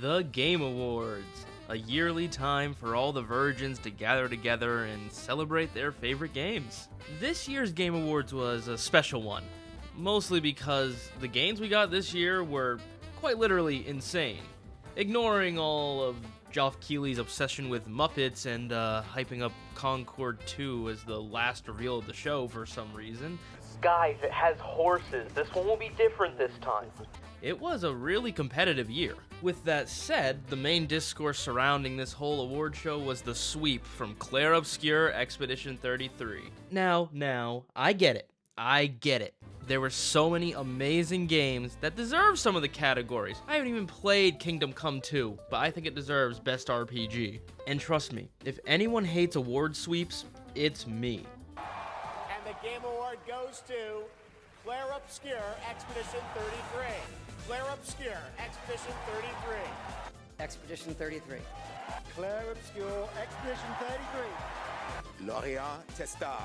The Game Awards, a yearly time for all the virgins to gather together and celebrate their favorite games. This year's Game Awards was a special one, mostly because the games we got this year were quite literally insane. Ignoring all of Geoff Keighley's obsession with Muppets and hyping up Concord 2 as the last reveal of the show for some reason. Guys, it has horses. This one will be different this time. It was a really competitive year. With that said, the main discourse surrounding this whole award show was the sweep from Clair Obscure Expedition 33. Now, I get it. There were so many amazing games that deserve some of the categories. I haven't even played Kingdom Come 2, but I think it deserves Best RPG. And trust me, if anyone hates award sweeps, it's me. And the Game Award goes to Clair Obscure Expedition 33. Clair Obscure Expedition 33. Expedition 33. Clair Obscure Expedition 33. Lauréat Testa.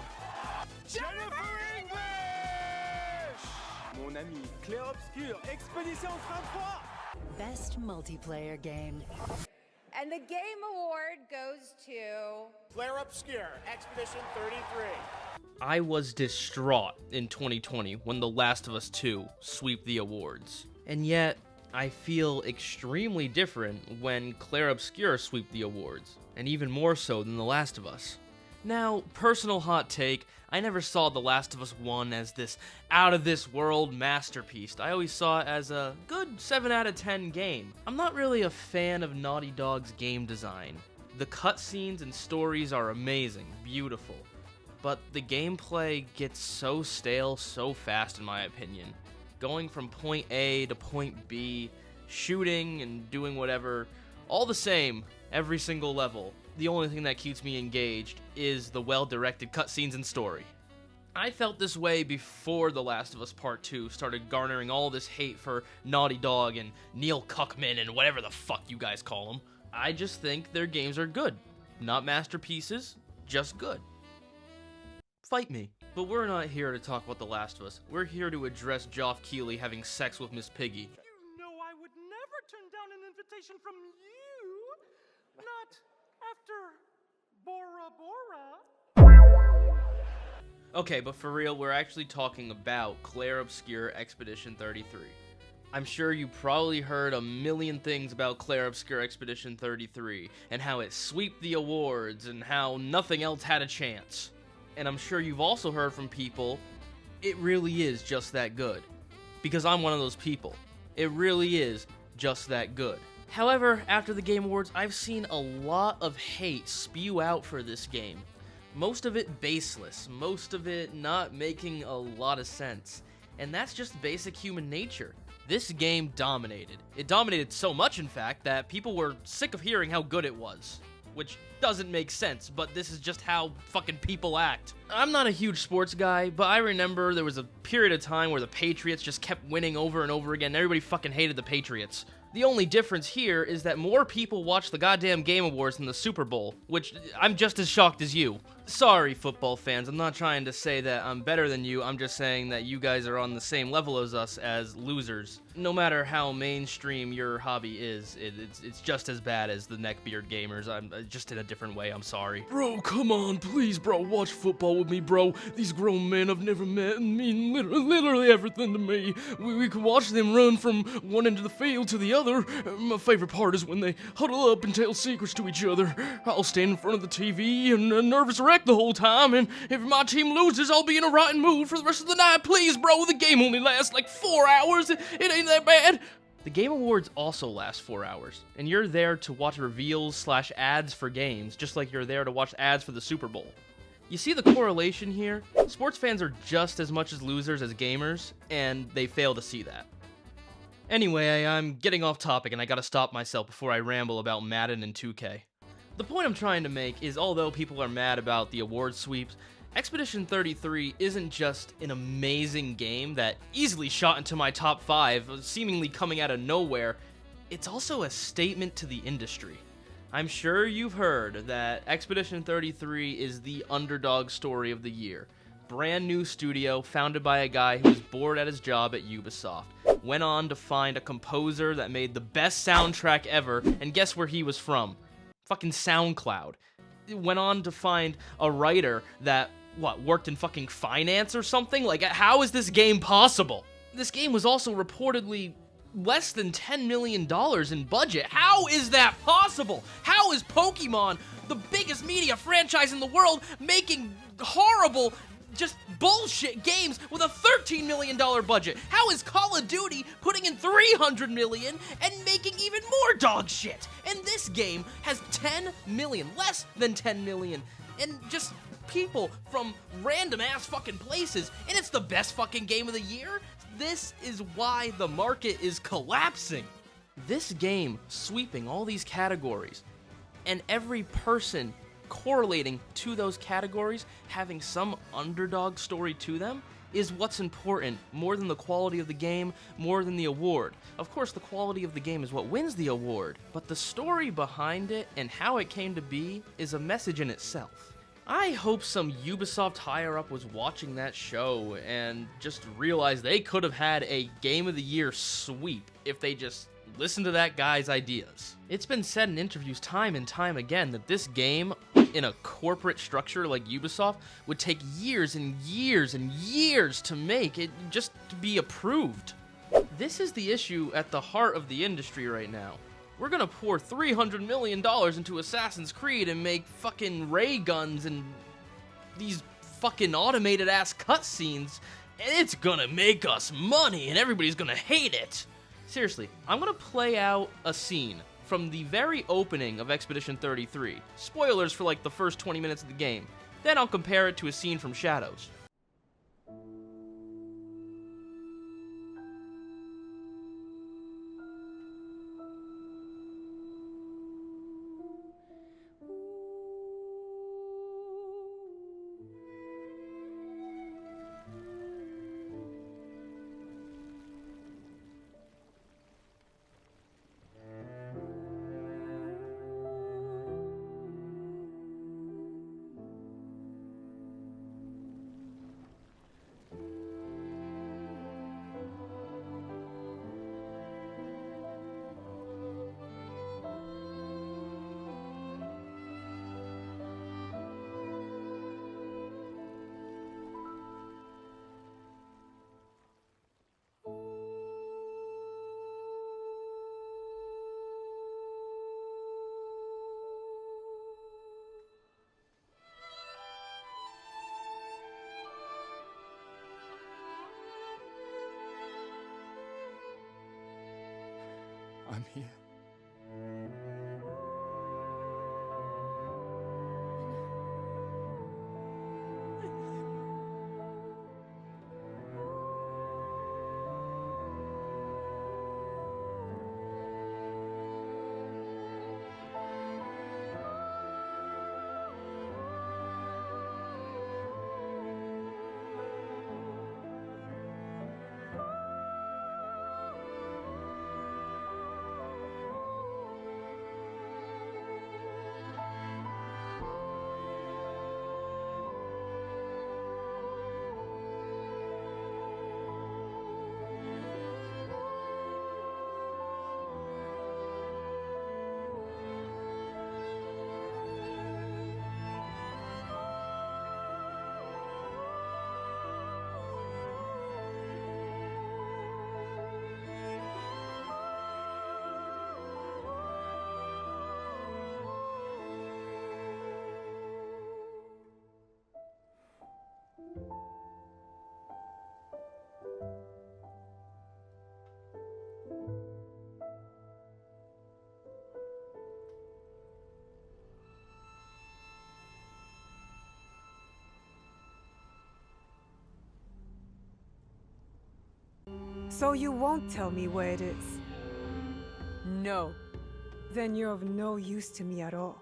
Jennifer English! Mon ami, Clair Obscure Expedition 33. Best multiplayer game. And the Game Award goes to Clair Obscure Expedition 33. I was distraught in 2020 when The Last of Us 2 swept the awards. And yet, I feel extremely different when Clair Obscure swept the awards, and even more so than The Last of Us. Now, personal hot take, I never saw The Last of Us 1 as this out-of-this-world masterpiece. I always saw it as a good 7 out of 10 game. I'm not really a fan of Naughty Dog's game design. The cutscenes and stories are amazing, beautiful, but the gameplay gets so stale so fast in my opinion. Going from point A to point B, shooting and doing whatever, all the same, every single level. The only thing that keeps me engaged is the well-directed cutscenes and story. I felt this way before The Last of Us Part 2 started garnering all this hate for Naughty Dog and Neil Cuckman and whatever the fuck you guys call them. I just think their games are good. Not masterpieces, just good. Fight me. But we're not here to talk about The Last of Us. We're here to address Geoff Keighley having sex with Miss Piggy. You know I would never turn down an invitation from you. Not after Bora Bora. Okay, but for real, we're actually talking about Clair Obscure Expedition 33. I'm sure you probably heard a million things about Clair Obscure Expedition 33, and how it swept the awards, and how nothing else had a chance. And I'm sure you've also heard from people, it really is just that good. Because I'm one of those people. It really is just that good. However, after the Game Awards, I've seen a lot of hate spew out for this game. Most of it baseless, most of it not making a lot of sense. And that's just basic human nature. This game dominated. It dominated so much, in fact, that people were sick of hearing how good it was. Which doesn't make sense, but this is just how fucking people act. I'm not a huge sports guy, but I remember there was a period of time where the Patriots just kept winning over and over again. Everybody fucking hated the Patriots. The only difference here is that more people watch the goddamn Game Awards than the Super Bowl, which I'm just as shocked as you. Sorry, football fans, I'm not trying to say that I'm better than you, I'm just saying that you guys are on the same level as us as losers. No matter how mainstream your hobby is, it's just as bad as the neckbeard gamers. I'm just in a different way, I'm sorry. Bro, come on, please, bro, watch football with me, bro. These grown men I've never met and mean literally everything to me. We can watch them run from one end of the field to the other. My favorite part is when they huddle up and tell secrets to each other. I'll stand in front of the TV and a nervous wreck the whole time, and if my team loses, I'll be in a rotten mood for the rest of the night. Please, bro, the game only lasts like 4 hours. It ain't that bad. The Game Awards also last 4 hours, and you're there to watch reveals / ads for games, just like you're there to watch ads for the Super Bowl. You see the correlation here? Sports fans are just as much as losers as gamers, and they fail to see that. Anyway, I'm getting off topic and I gotta stop myself before I ramble about Madden and 2K. The point I'm trying to make is although people are mad about the award sweeps, Expedition 33 isn't just an amazing game that easily shot into my top 5, seemingly coming out of nowhere, it's also a statement to the industry. I'm sure you've heard that Expedition 33 is the underdog story of the year. Brand new studio founded by a guy who was bored at his job at Ubisoft. went on to find a composer that made the best soundtrack ever, and guess where he was from? Fucking SoundCloud. Went on to find a writer that, worked in fucking finance or something? Like, how is this game possible? This game was also reportedly less than $10 million in budget. How is that possible? How is Pokemon, the biggest media franchise in the world, making horrible, just bullshit games with a $13 million budget? How is Call of Duty putting in $300 million and making even more dog shit? And this game has 10 million, less than 10 million, and just people from random ass fucking places, and it's the best fucking game of the year? This is why the market is collapsing. This game sweeping all these categories, and every person correlating to those categories, having some underdog story to them, is what's important, more than the quality of the game, more than the award. Of course, the quality of the game is what wins the award, but the story behind it and how it came to be is a message in itself. I hope some Ubisoft higher-up was watching that show and just realized they could have had a Game of the Year sweep if they just listened to that guy's ideas. It's been said in interviews time and time again that this game, in a corporate structure like Ubisoft, would take years and years and years to make it just to be approved. This is the issue at the heart of the industry right now. We're gonna pour $300 million into Assassin's Creed and make fucking ray guns and these fucking automated ass cutscenes, and it's gonna make us money and everybody's gonna hate it. Seriously, I'm gonna play out a scene from the very opening of Expedition 33. Spoilers for like the first 20 minutes of the game. Then I'll compare it to a scene from Shadows. I'm here. So you won't tell me where it is? No. Then you're of no use to me at all.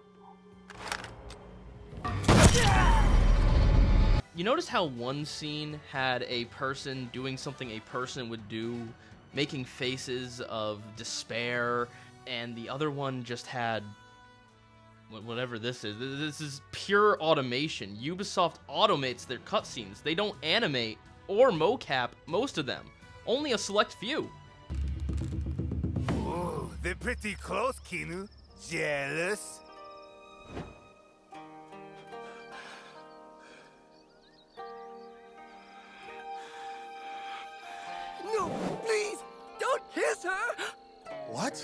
You notice how one scene had a person doing something a person would do, making faces of despair, and the other one just had whatever this is. This is pure automation. Ubisoft automates their cutscenes. They don't animate or mocap most of them. Only a select few. They're pretty close, Kinu. Jealous? No, please, don't kiss her! What?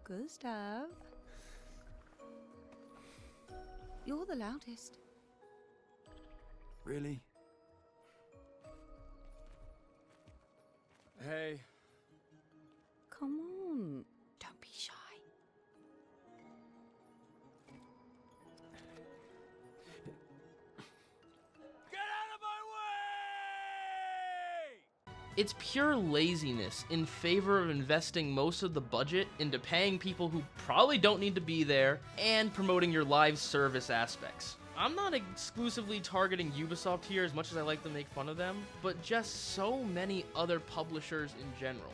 Gustav. You're the loudest. Really? Hey. Come on. Don't be shy. Get out of my way! It's pure laziness in favor of investing most of the budget into paying people who probably don't need to be there and promoting your live service aspects. I'm not exclusively targeting Ubisoft here as much as I like to make fun of them, but just so many other publishers in general.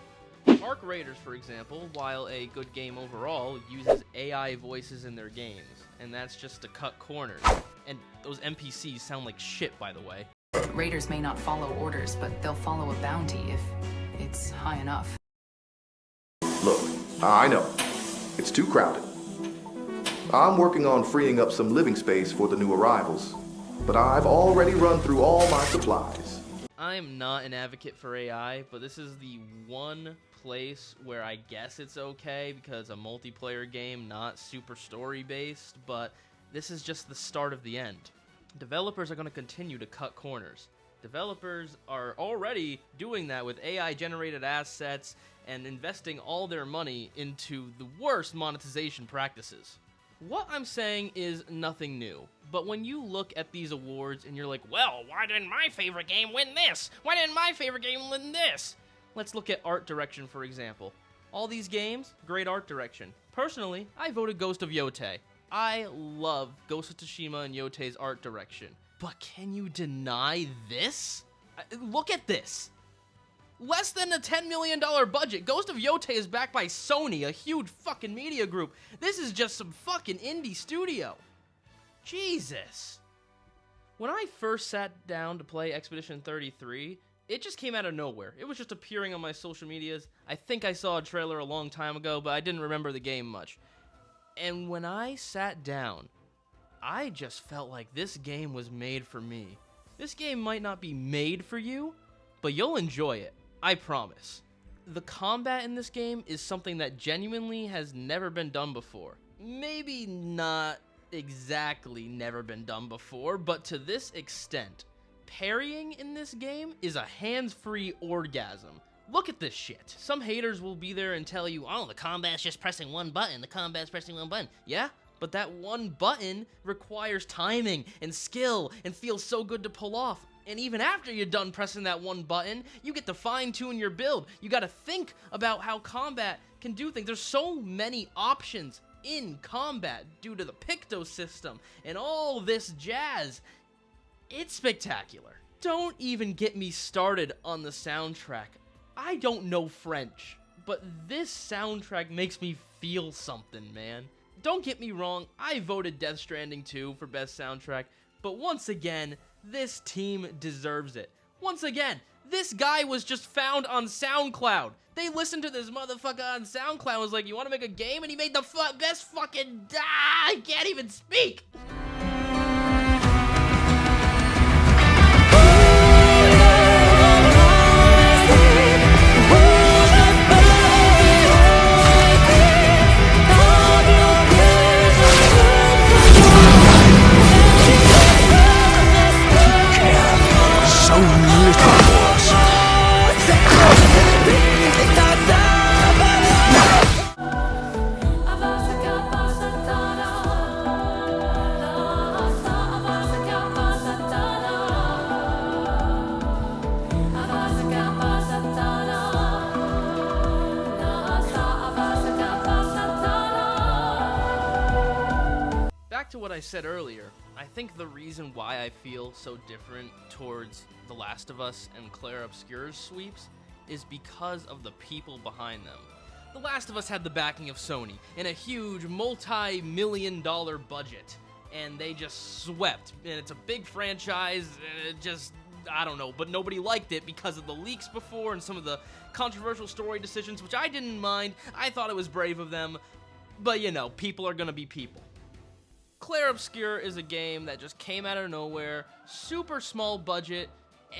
Arc Raiders, for example, while a good game overall, uses AI voices in their games, and that's just to cut corners. And those NPCs sound like shit, by the way. Raiders may not follow orders, but they'll follow a bounty if it's high enough. Look, I know. It's too crowded. I'm working on freeing up some living space for the new arrivals, but I've already run through all my supplies. I'm not an advocate for AI, but this is the one place where I guess it's okay because a multiplayer game, not super story-based, but this is just the start of the end. Developers are going to continue to cut corners. Developers are already doing that with AI-generated assets and investing all their money into the worst monetization practices. What I'm saying is nothing new, but when you look at these awards and you're like, well, why didn't my favorite game win this? Why didn't my favorite game win this? Let's look at art direction, for example. All these games, great art direction. Personally, I voted Ghost of Yotei. I love Ghost of Tsushima and Yotei's art direction. But can you deny this? Look at this. Less than a $10 million budget. Ghost of Yotei is backed by Sony, a huge fucking media group. This is just some fucking indie studio. Jesus. When I first sat down to play Expedition 33, it just came out of nowhere. It was just appearing on my social medias. I think I saw a trailer a long time ago, but I didn't remember the game much. And when I sat down, I just felt like this game was made for me. This game might not be made for you, but you'll enjoy it. I promise. The combat in this game is something that genuinely has never been done before. Maybe not exactly never been done before, but to this extent. Parrying in this game is a hands-free orgasm. Look at this shit. Some haters will be there and tell you, oh, the combat's just pressing one button. The combat's pressing one button. Yeah, but that one button requires timing and skill and feels so good to pull off. And even after you're done pressing that one button, you get to fine-tune your build. You gotta think about how combat can do things. There's so many options in combat due to the Picto system and all this jazz. It's spectacular. Don't even get me started on the soundtrack. I don't know French, but this soundtrack makes me feel something, man. Don't get me wrong, I voted Death Stranding 2 for best soundtrack, but once again, this team deserves it. Once again, this guy was just found on SoundCloud. They listened to this motherfucker on SoundCloud and was like, you want to make a game? And he made the best fucking... I can't even speak! To what I said earlier, I think the reason why I feel so different towards The Last of Us and Clair Obscure's sweeps is because of the people behind them. The Last of Us had the backing of Sony and a huge multi-million-dollar budget, and they just swept, and it's a big franchise, and it just I don't know, but nobody liked it because of the leaks before and some of the controversial story decisions, which I didn't mind. I thought it was brave of them, but you know, people are gonna be people. Clair Obscure is a game that just came out of nowhere, super small budget,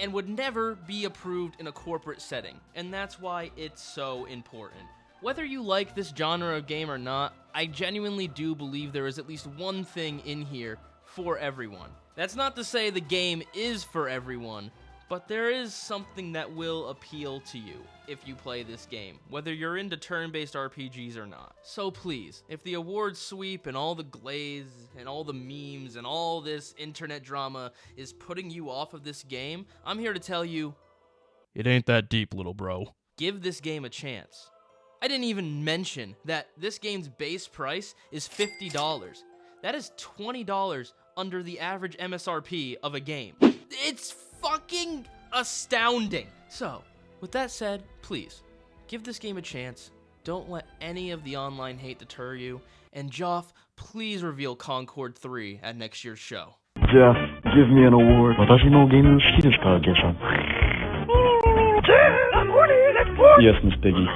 and would never be approved in a corporate setting, and that's why it's so important. Whether you like this genre of game or not, I genuinely do believe there is at least one thing in here for everyone. That's not to say the game is for everyone, but there is something that will appeal to you if you play this game, whether you're into turn-based RPGs or not. So please, if the awards sweep and all the glaze and all the memes and all this internet drama is putting you off of this game, I'm here to tell you, it ain't that deep, little bro. Give this game a chance. I didn't even mention that this game's base price is $50. That is $20 under the average MSRP of a game. It's fucking astounding. So, with that said, please, give this game a chance. Don't let any of the online hate deter you. And Joff, please reveal Concord 3 at next year's show. Jeff, give me an award. 私のゲーム好きですか、ゲイさん? Yes, Miss Piggy.